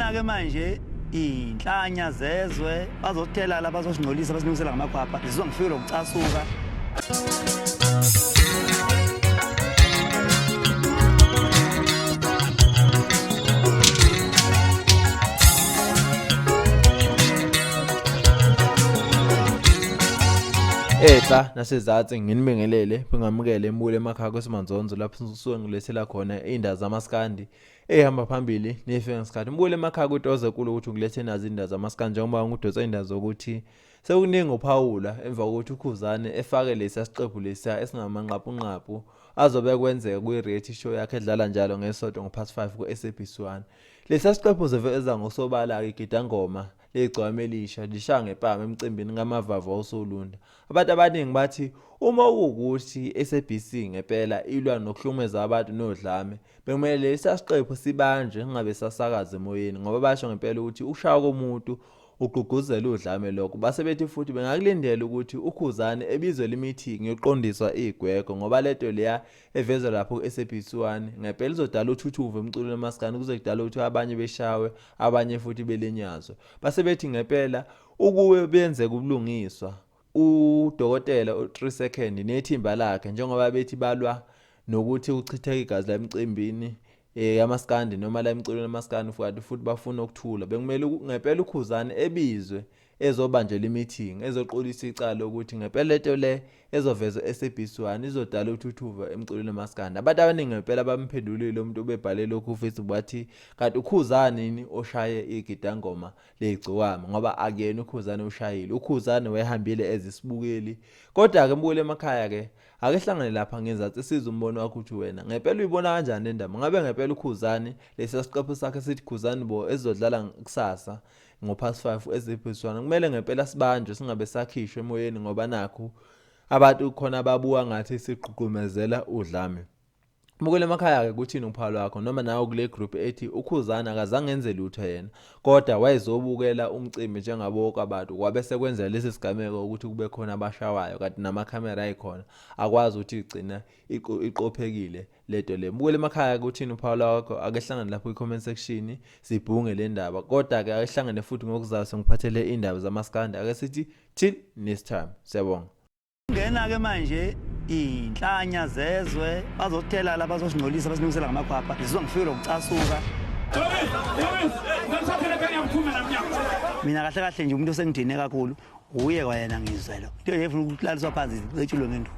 Ngena ke manje inhlanya zezwe bazothela la bazosingcolisa basilungisela ngamakhwapha sizwa ngifike lokucasuka. Ehla nasezatsi nginibingelele bengamukele embulo emakhaya kweSimanzonzo lapho sisuke ngilethela khona indaba zamaskandi ehamba phambili nefika ngesikhathi imbulo emakhaya kudoze kulo ukuthi ngilethe nazi indaba zamaskandi njengoba ngidonsa indaba zokuthi sekuningi uPaula emva kokuthi uKhuzane efake lesi siqephu lesiya esingamanqaphu azobe kwenzeka kwi-reality show yakhe edlala njalo ngesonto ngo-5 ku-SABC1. Lesi siqephu siveza ngosobala igidangoma legcwame elisha lishaya ngepama emcimbini ngamavava osolunda. Abantu abaningi bathi uma ukuthi SABC ngempela ilwa nokuhlumeza abantu nodlame bekumele lesi siqephu sibanje ngabe sasakaza emoyeni ngoba basho ngempela ukuthi ushaya komuntu ugqugquzela udlame lokho base bethi futhi bengakulindela ukuthi uKhuzane ebizwe lemeeting yoqondiswa igwego ngoba lento leya evezwe lapho kuSABC1 ngempela izodala uthuthuva emculweni lamaskandi kuze kudala ukuthi abanye beshawe abanye futhi belenyazwe base bethi ngempela ukube benzeka ubulungiswa udokotela u3 second nethimba lakhe njengoba bethi balwa nokuthi uchitheka igazi la emcimbini yamaskandi noma la emculweni lamaskandi futhi bafuna ukuthula bekumele ngempela uKhuzane ebizwe ezobanjela imeeting ezoqolisa icala ukuthi ngempela lento le ezovezwa eSABC1 izodala uthuthuva emculweni lamaskandi. Abantu abaningi ngempela bamphendulile umuntu obebhale lokhu futhi bathi kanti uKhuzane yini oshaye igidangoma legciwama ngoba akuyena uKhuzane oshayile uKhuzane wayehambile ezisibukeli kodwa ke mbule emakhaya ke ake hlangane lapha ngezathi sizwe umbono wakho ukuthi wena ngempela uyibona kanjani le ndaba ngabe ngempela uKhuzane lesi siqephu sakhe sithi Khuzane bo ezodlala kusasa ngo-5 eSABC1 kumele ngempela sibanjwe singabe sakhishwe emoyeni ngoba nakho abantu khona babuka ngathi siqhuqumezela udlame. Mukele emakhaya ke kuthini uphalo wakho noma nawe kule group ethi uKhuzane akazange enze lutho yena kodwa wayezobukela umcimbi njengabo abantu kwabe sekwenzela lesi sigameko ukuthi kube khona abashawayo kanti namakhamera ayikhona akwazi ukuthi igcina iqophekile lento le. Mukele emakhaya kuthini uphalo wakho ake hlangane lapho ku-comment section sibhunge le ndaba kodwa ke ake hlangane futhi ngokuzayo sengiphathele indaba zamaskandi ake sithi till next time siyabonga. Ngena ke manje inhlanya zezwe bazothela la bazosingcolisa basilungisela ngamakhwapha sizwa ngifike lokucasuka. Mina kahle kahle nje umuntu osengidine kakhulu uye kwayena ngizwelo into efuna ukulaliswa phansi ecilwe ngento